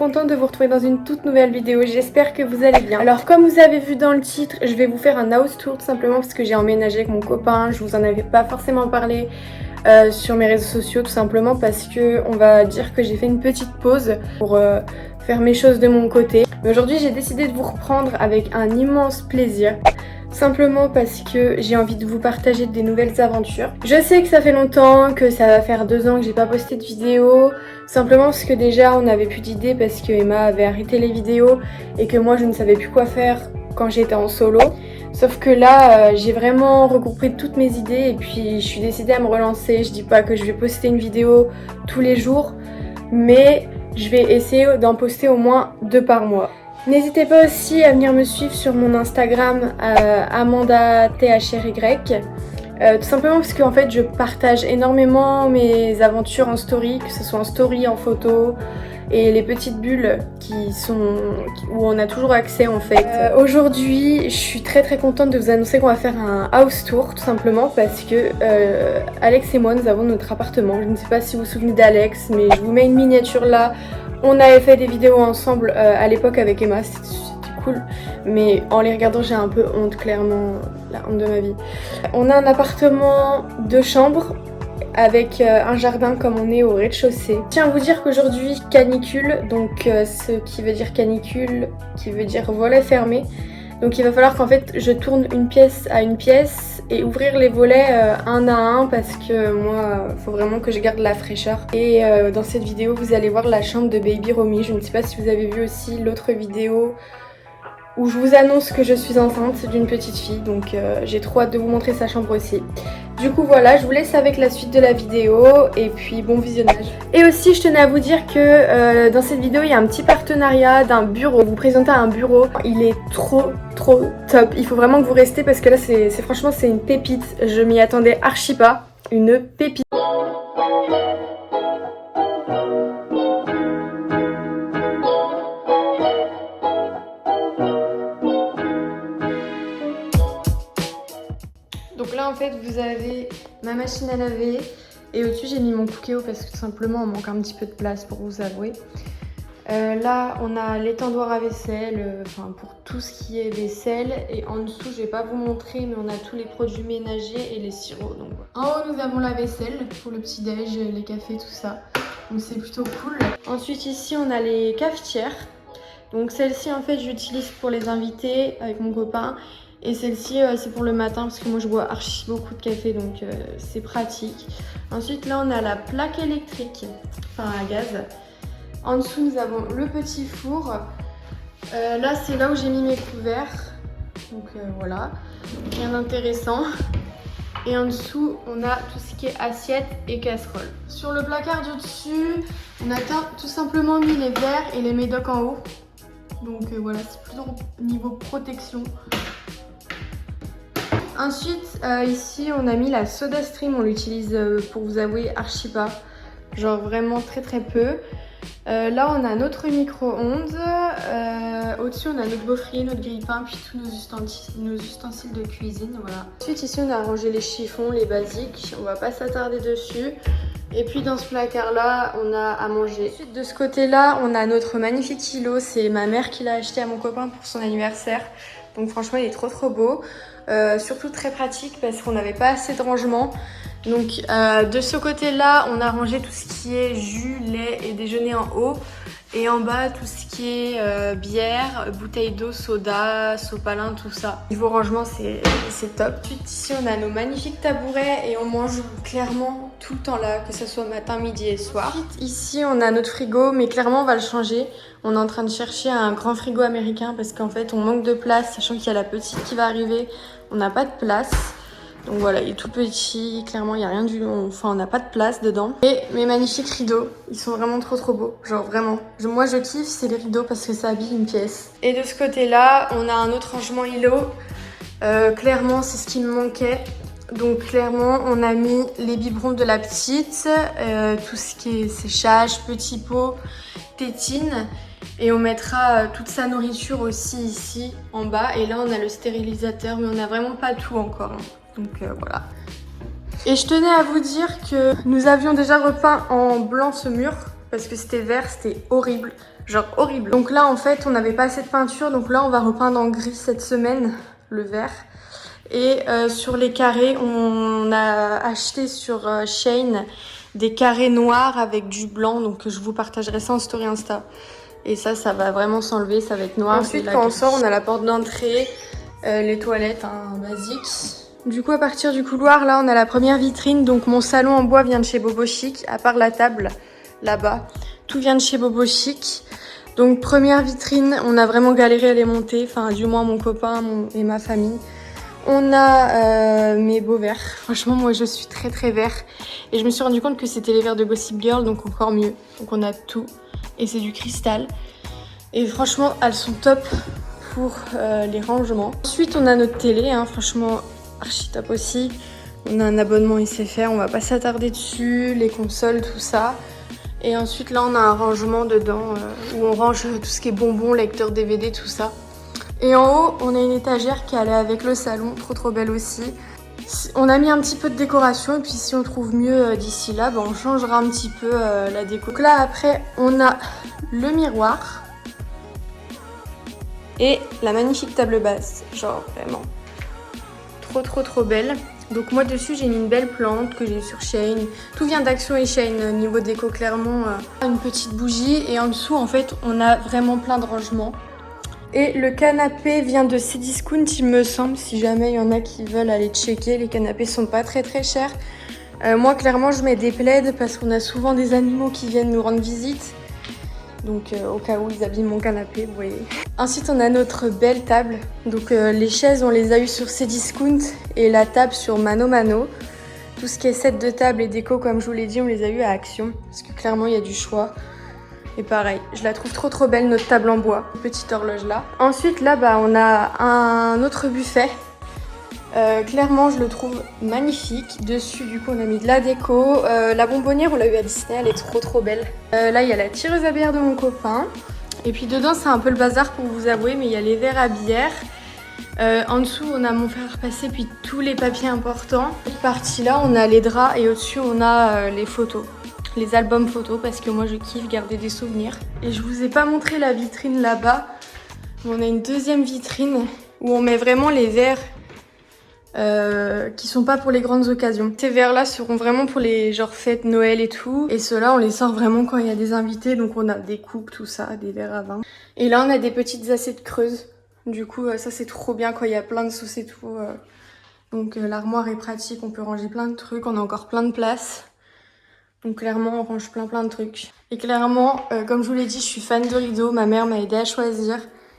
contente de vous retrouver dans une toute nouvelle vidéo, j'espère que vous allez bien. Alors comme vous avez vu dans le titre, je vais vous faire un house tour tout simplement parce que j'ai emménagé avec mon copain. Je vous en avais pas forcément parlé sur mes réseaux sociaux tout simplement parce que on va dire que j'ai fait une petite pause pour faire mes choses de mon côté. Mais aujourd'hui j'ai décidé de vous reprendre avec un immense plaisir. Simplement parce que j'ai envie de vous partager des nouvelles aventures. Je sais que ça fait longtemps, que ça va faire 2 ans que j'ai pas posté de vidéo. Simplement parce que déjà on n'avait plus d'idées parce que Emma avait arrêté les vidéos et que moi je ne savais plus quoi faire quand j'étais en solo. Sauf que là j'ai vraiment regroupé toutes mes idées et puis je suis décidée à me relancer. Je dis pas que je vais poster une vidéo tous les jours, mais je vais essayer d'en poster au moins 2 par mois. N'hésitez pas aussi à venir me suivre sur mon Instagram AmandaTHRY. Tout simplement parce qu'en fait je partage énormément mes aventures en story, que ce soit en story, en photo et les petites bulles où on a toujours accès en fait. Aujourd'hui je suis très contente de vous annoncer qu'on va faire un house tour tout simplement parce que Alex et moi nous avons notre appartement. Je ne sais pas si vous vous souvenez d'Alex, mais je vous mets une miniature là. On avait fait des vidéos ensemble à l'époque avec Emma, c'était cool, mais en les regardant j'ai un peu honte, clairement, la honte de ma vie. On a un appartement 2 chambres avec un jardin comme on est au rez-de-chaussée. Je tiens à vous dire qu'aujourd'hui canicule, donc ce qui veut dire canicule, qui veut dire volet fermé. Donc il va falloir qu'en fait je tourne une pièce à une pièce et ouvrir les volets un à un parce que moi il faut vraiment que je garde la fraîcheur. Et dans cette vidéo vous allez voir la chambre de Baby Romy. Je ne sais pas si vous avez vu aussi l'autre vidéo où je vous annonce que je suis enceinte d'une petite fille, donc j'ai trop hâte de vous montrer sa chambre aussi. Du coup voilà, je vous laisse avec la suite de la vidéo et puis bon visionnage. Et aussi je tenais à vous dire que dans cette vidéo il y a un petit partenariat d'un bureau. Vous présenter un bureau, il est trop top. Il faut vraiment que vous restez parce que là franchement c'est une pépite. Je m'y attendais archi pas, une pépite. Donc là en fait vous avez ma machine à laver et au-dessus j'ai mis mon Cookéo parce que tout simplement on manque un petit peu de place pour vous avouer. Là on a l'étendoir à vaisselle, pour tout ce qui est vaisselle, et en dessous je vais pas vous montrer mais on a tous les produits ménagers et les sirops. Donc en haut nous avons la vaisselle pour le petit déj, les cafés, tout ça, donc c'est plutôt cool. Ensuite ici on a les cafetières, donc celle-ci en fait j'utilise pour les invités avec mon copain. Et celle-ci c'est pour le matin parce que moi je bois archi beaucoup de café, donc c'est pratique. Ensuite là on a la plaque électrique, enfin à gaz. En dessous nous avons le petit four. Là c'est là où j'ai mis mes couverts. Donc voilà, rien d'intéressant. Et en dessous on a tout ce qui est assiette et casserole. Sur le placard du dessus on a tout simplement mis les verres et les médocs en haut. Donc voilà, c'est plutôt niveau protection. Ensuite ici on a mis la soda stream, on l'utilise pour vous avouer archi pas, genre vraiment très peu. Là on a notre micro-ondes, au-dessus on a notre gaufrier, notre grille-pain, puis tous nos ustensiles de cuisine, voilà. Ensuite ici on a rangé les chiffons, les basiques, on va pas s'attarder dessus. Et puis dans ce placard là on a à manger. Ensuite de ce côté là on a notre magnifique kilo, c'est ma mère qui l'a acheté à mon copain pour son anniversaire. Donc franchement il est trop beau. Surtout très pratique parce qu'on n'avait pas assez de rangement. Donc de ce côté là on a rangé tout ce qui est jus, lait et déjeuner en haut. Et en bas tout ce qui est bière, bouteille d'eau, soda, sopalin, tout ça. Niveau rangement c'est top. Ensuite ici on a nos magnifiques tabourets et on mange clairement tout le temps là, que ce soit matin, midi et soir. Ensuite ici on a notre frigo, mais clairement on va le changer. On est en train de chercher un grand frigo américain parce qu'en fait on manque de place, sachant qu'il y a la petite qui va arriver. On n'a pas de place. Donc voilà, il est tout petit, clairement il n'y a rien on n'a pas de place dedans. Et mes magnifiques rideaux, ils sont vraiment trop beaux, genre vraiment. Moi je kiffe, c'est les rideaux parce que ça habille une pièce. Et de ce côté là, on a un autre rangement îlot. Clairement c'est ce qui me manquait. Donc clairement on a mis les biberons de la petite, tout ce qui est séchage, petit pot, tétine. Et on mettra toute sa nourriture aussi ici en bas. Et là on a le stérilisateur, mais on n'a vraiment pas tout encore. Donc voilà. Et je tenais à vous dire que nous avions déjà repeint en blanc ce mur. parce que c'était vert, c'était horrible. Genre horrible. Donc là en fait on n'avait pas assez de peinture, donc là on va repeindre en gris cette semaine, le vert. Et sur les carrés, on a acheté sur Shein des carrés noirs avec du blanc, donc je vous partagerai ça en story Insta. Et ça va vraiment s'enlever, ça va être noir. Ensuite quand on sort, on a la porte d'entrée, les toilettes basiques. Du coup à partir du couloir, là on a la première vitrine, donc mon salon en bois vient de chez Bobo Chic, à part la table là-bas. Tout vient de chez Bobo Chic. Donc première vitrine, on a vraiment galéré à les monter, enfin du moins mon copain et ma famille. On a mes beaux verres. Franchement, moi je suis très très vert. Et je me suis rendu compte que c'était les verres de Gossip Girl, donc encore mieux. Donc on a tout. Et c'est du cristal. Et franchement, elles sont top pour les rangements. Ensuite, on a notre télé, hein, franchement archi top aussi. On a un abonnement SFR, on va pas s'attarder dessus. Les consoles, tout ça. Et ensuite là on a un rangement dedans où on range tout ce qui est bonbons, lecteurs DVD, tout ça. Et en haut on a une étagère qui allait avec le salon, trop belle aussi. On a mis un petit peu de décoration et puis si on trouve mieux d'ici là, on changera un petit peu la déco. Donc là après on a le miroir et la magnifique table basse, genre vraiment trop belle. Donc moi dessus j'ai mis une belle plante que j'ai sur Shein. Tout vient d'Action et Shein niveau déco clairement. Une petite bougie et en dessous en fait on a vraiment plein de rangements. Et le canapé vient de Cdiscount il me semble, si jamais il y en a qui veulent aller checker. Les canapés sont pas très chers. Moi clairement je mets des plaids parce qu'on a souvent des animaux qui viennent nous rendre visite. Donc au cas où ils abîment mon canapé, vous voyez. Ensuite on a notre belle table. Donc les chaises on les a eues sur Cdiscount et la table sur Mano Mano. Tout ce qui est set de table et déco comme je vous l'ai dit on les a eues à Action. Parce que clairement il y a du choix. Et pareil, je la trouve trop belle notre table en bois. Petite horloge là. Ensuite là on a un autre buffet. Clairement je le trouve magnifique. Dessus du coup on a mis de la déco. La bonbonnière on l'a eu à Disney, elle est trop belle. Là il y a la tireuse à bière de mon copain. Et puis dedans c'est un peu le bazar pour vous avouer, mais il y a les verres à bière. En dessous on a mon fer à repasser puis tous les papiers importants. Cette partie là on a les draps et au-dessus on a les photos. Les albums photos parce que moi je kiffe garder des souvenirs. Et je vous ai pas montré la vitrine là-bas. On a une deuxième vitrine où on met vraiment les verres qui sont pas pour les grandes occasions. Ces verres là seront vraiment pour les genre fêtes, Noël et tout. Et ceux-là on les sort vraiment quand il y a des invités. Donc on a des coupes, tout ça, des verres à vin. Et là on a des petites assiettes creuses. Du coup ça c'est trop bien quand il y a plein de sauces et tout. Donc l'armoire est pratique, on peut ranger plein de trucs. On a encore plein de place. Donc clairement on range plein de trucs. Et clairement comme je vous l'ai dit je suis fan de rideaux. Ma mère m'a aidé à choisir.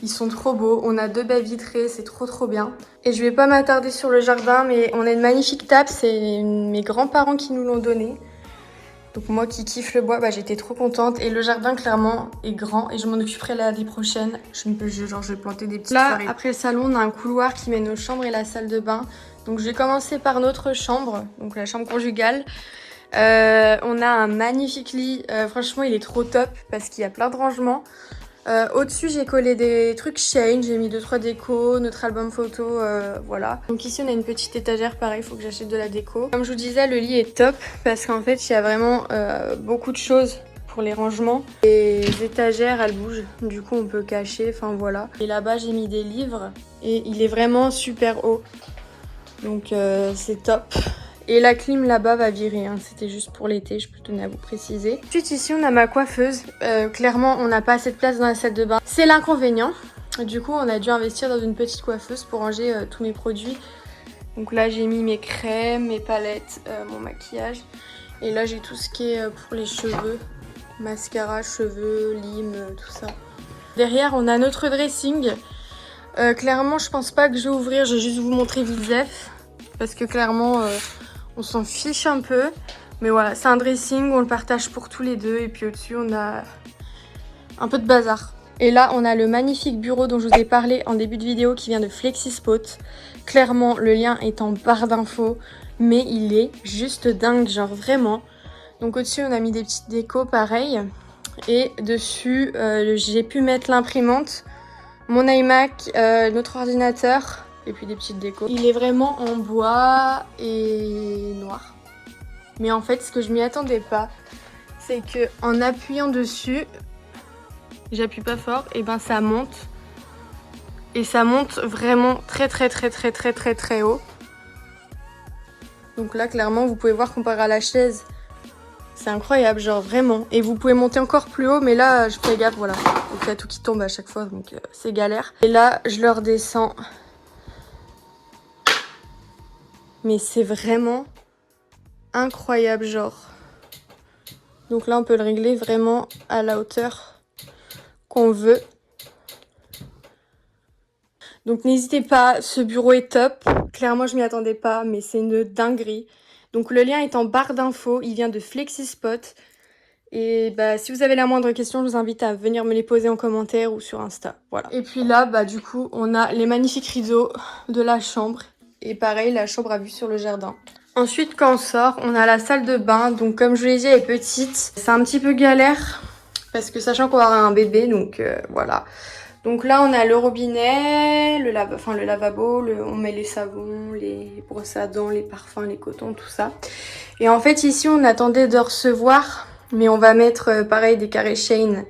Ils sont trop beaux. On a deux baies vitrées, c'est trop bien. Et je vais pas m'attarder sur le jardin mais on a une magnifique table. C'est mes grands-parents qui nous l'ont donnée. Donc moi qui kiffe le bois, j'étais trop contente. Et le jardin clairement est grand et je m'en occuperai l'année prochaine. Je vais planter des petites forêts. Là après le salon on a un couloir qui mène aux chambres et la salle de bain. Donc je vais commencer par notre chambre, donc la chambre conjugale. On a un magnifique lit, franchement il est trop top parce qu'il y a plein de rangements. Au-dessus j'ai collé des trucs Shein, j'ai mis 2-3 décos, notre album photo, voilà. Donc ici on a une petite étagère, pareil, il faut que j'achète de la déco. Comme je vous disais le lit est top parce qu'en fait il y a vraiment beaucoup de choses pour les rangements. Les étagères elles bougent, du coup on peut cacher, enfin voilà. Et là-bas j'ai mis des livres et il est vraiment super haut, donc c'est top. Et la clim là-bas va virer, hein. C'était juste pour l'été, je peux tenir à vous préciser. Ensuite ici on a ma coiffeuse, clairement on n'a pas assez de place dans la salle de bain. C'est l'inconvénient, du coup on a dû investir dans une petite coiffeuse pour ranger tous mes produits. Donc là j'ai mis mes crèmes, mes palettes, mon maquillage. Et là j'ai tout ce qui est pour les cheveux, mascara, cheveux, lime, tout ça. Derrière on a notre dressing. Clairement je pense pas que je vais ouvrir, je vais juste vous montrer vite zef. Parce que clairement... on s'en fiche un peu, mais voilà, c'est un dressing, on le partage pour tous les deux. Et puis au-dessus, on a un peu de bazar. Et là, on a le magnifique bureau dont je vous ai parlé en début de vidéo qui vient de Flexispot. Clairement, le lien est en barre d'infos, mais il est juste dingue, genre vraiment. Donc au-dessus, on a mis des petites décos, pareil. Et dessus, j'ai pu mettre l'imprimante, mon iMac, notre ordinateur... et puis des petites décos. Il est vraiment en bois et noir. Mais en fait, ce que je m'y attendais pas, c'est que en appuyant dessus, j'appuie pas fort, et ben ça monte. Et ça monte vraiment très haut. Donc là, clairement, vous pouvez voir comparé à la chaise, c'est incroyable, genre vraiment. Et vous pouvez monter encore plus haut, mais là, je fais gaffe, voilà. Donc il y a tout qui tombe à chaque fois, donc c'est galère. Et là, je le redescends. Mais c'est vraiment incroyable, genre. Donc là, on peut le régler vraiment à la hauteur qu'on veut. Donc n'hésitez pas, ce bureau est top. Clairement, je m'y attendais pas, mais c'est une dinguerie. Donc le lien est en barre d'infos, il vient de Flexispot. Et bah, si vous avez la moindre question, je vous invite à venir me les poser en commentaire ou sur Insta. Voilà. Et puis là, bah du coup, on a les magnifiques rideaux de la chambre. Et pareil, la chambre à vue sur le jardin. Ensuite, quand on sort, on a la salle de bain. Donc comme je vous l'ai dit, elle est petite. C'est un petit peu galère, parce que sachant qu'on va avoir un bébé, donc voilà. Donc là, on a le robinet, le lavabo, on met les savons, les brosses à dents, les parfums, les cotons, tout ça. Et en fait, ici, on attendait de recevoir, mais on va mettre pareil des carrés Shane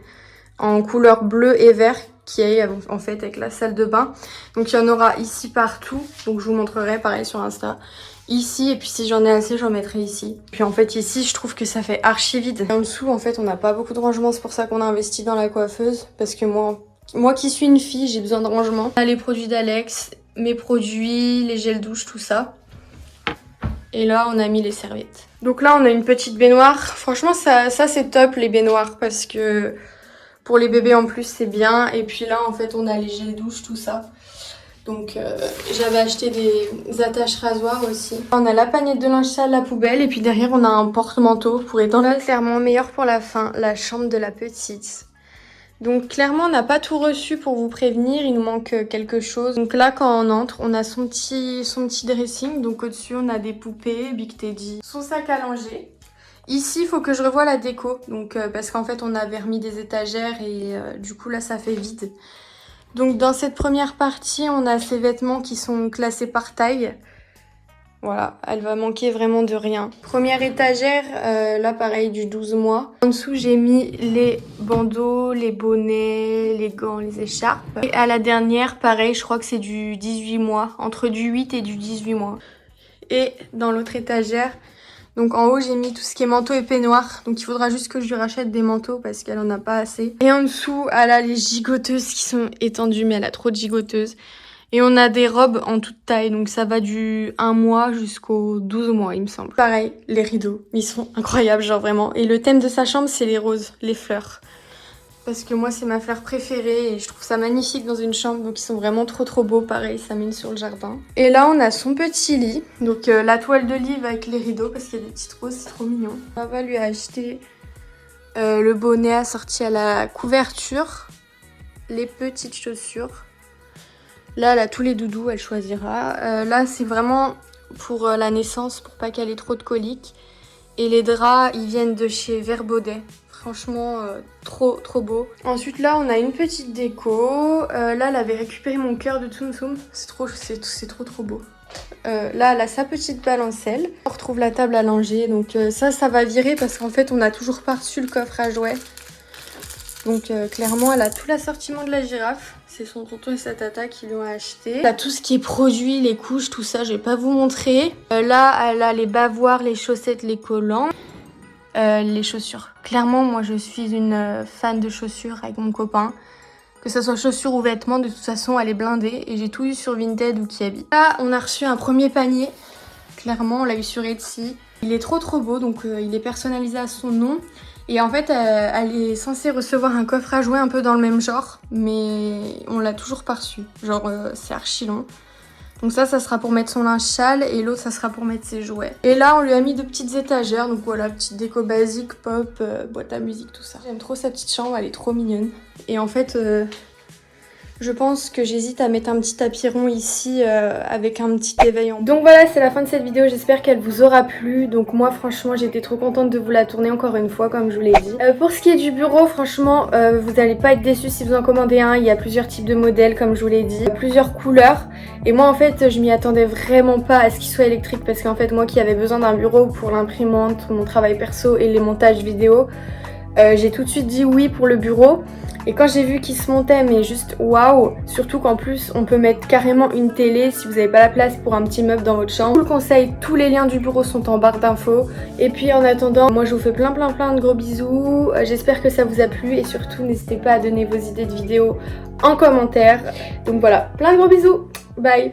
en couleur bleu et vert qui est en fait avec la salle de bain. Donc il y en aura ici partout, donc je vous montrerai pareil sur Insta. Ici, et puis si j'en ai assez, j'en mettrai ici. Puis en fait ici, je trouve que ça fait archi vide. Et en dessous, en fait, on n'a pas beaucoup de rangement, c'est pour ça qu'on a investi dans la coiffeuse, parce que moi qui suis une fille, j'ai besoin de rangement. Là, les produits d'Alex, mes produits, les gels douche, tout ça. Et là, on a mis les serviettes. Donc là, on a une petite baignoire. Franchement, ça c'est top, les baignoires, parce que pour les bébés en plus, c'est bien. Et puis là, en fait, on a les gels douche, tout ça. Donc j'avais acheté des attaches rasoirs aussi. On a la pagnette de linge sale, la poubelle, et puis derrière, on a un porte-manteau pour étendre. Là, clairement, meilleur pour la fin, la chambre de la petite. Donc clairement, on n'a pas tout reçu pour vous prévenir, il nous manque quelque chose. Donc là, quand on entre, on a son petit dressing. Donc au-dessus, on a des poupées, Big Teddy, son sac à langer. Ici, il faut que je revoie la déco, donc parce qu'en fait, on avait remis des étagères et du coup, là, ça fait vide. Donc dans cette première partie, on a ces vêtements qui sont classés par taille. Voilà, elle va manquer vraiment de rien. Première étagère, là pareil du 12 mois. En dessous, j'ai mis les bandeaux, les bonnets, les gants, les écharpes. Et à la dernière, pareil, je crois que c'est du 18 mois, entre du 8 et du 18 mois. Et dans l'autre étagère, donc en haut, j'ai mis tout ce qui est manteau et peignoir. Donc il faudra juste que je lui rachète des manteaux parce qu'elle en a pas assez. Et en dessous, elle a les gigoteuses qui sont étendues, mais elle a trop de gigoteuses. Et on a des robes en toute taille, donc ça va du 1 mois jusqu'au 12 mois, il me semble. Pareil, les rideaux, ils sont incroyables, genre vraiment. Et le thème de sa chambre, c'est les roses, les fleurs. Parce que moi, c'est ma fleur préférée et je trouve ça magnifique dans une chambre, donc ils sont vraiment trop beaux. Pareil, ça mène sur le jardin. Et là, on a son petit lit, donc la toile de lit avec les rideaux, parce qu'il y a des petites roses, c'est trop mignon. On va lui acheter le bonnet assorti à la couverture, les petites chaussures. Là, elle a tous les doudous, elle choisira. Là, c'est vraiment pour la naissance, pour pas qu'elle ait trop de coliques. Et les draps, ils viennent de chez Verbaudet. Franchement, trop beau. Ensuite, là, on a une petite déco. Là, elle avait récupéré mon cœur de Tsum Tsum. C'est trop beau. Là, elle a sa petite balancelle. On retrouve la table à langer. Donc ça va virer parce qu'en fait, on n'a toujours pas reçu le coffre à jouets. Donc clairement, elle a tout l'assortiment de la girafe. C'est son tonton et sa tata qui l'ont acheté. Elle a tout ce qui est produit, les couches, tout ça, je vais pas vous montrer. Là, elle a les bavoirs, les chaussettes, les collants. Les chaussures. Clairement, moi, je suis une fan de chaussures avec mon copain. Que ce soit chaussures ou vêtements, de toute façon, elle est blindée. Et j'ai tout eu sur Vinted ou Kiabi. Là, on a reçu un premier panier. Clairement, on l'a eu sur Etsy. Il est trop beau, donc il est personnalisé à son nom. Et en fait, elle est censée recevoir un coffre à jouets un peu dans le même genre, mais on l'a toujours pas reçu. Genre, c'est archi long. Donc ça sera pour mettre son linge sale et l'autre, ça sera pour mettre ses jouets. Et là, on lui a mis de petites étagères. Donc voilà, petite déco basique, pop, boîte à musique, tout ça. J'aime trop sa petite chambre, elle est trop mignonne. Et en fait, je pense que j'hésite à mettre un petit tapis rond ici avec un petit éveil en. Donc voilà, c'est la fin de cette vidéo, j'espère qu'elle vous aura plu. Donc moi franchement j'étais trop contente de vous la tourner encore une fois comme je vous l'ai dit. Pour ce qui est du bureau, franchement vous n'allez pas être déçus si vous en commandez un. Il y a plusieurs types de modèles comme je vous l'ai dit, plusieurs couleurs. Et moi en fait je m'y attendais vraiment pas à ce qu'il soit électrique, parce qu'en fait moi qui avais besoin d'un bureau pour l'imprimante, mon travail perso et les montages vidéo, j'ai tout de suite dit oui pour le bureau. Et quand j'ai vu qu'il se montait, mais juste waouh! Surtout qu'en plus on peut mettre carrément une télé si vous n'avez pas la place pour un petit meuble dans votre chambre. Je vous le conseille, tous les liens du bureau sont en barre d'infos. Et puis en attendant, moi je vous fais plein de gros bisous. J'espère que ça vous a plu et surtout n'hésitez pas à donner vos idées de vidéos en commentaire. Donc voilà, plein de gros bisous, bye!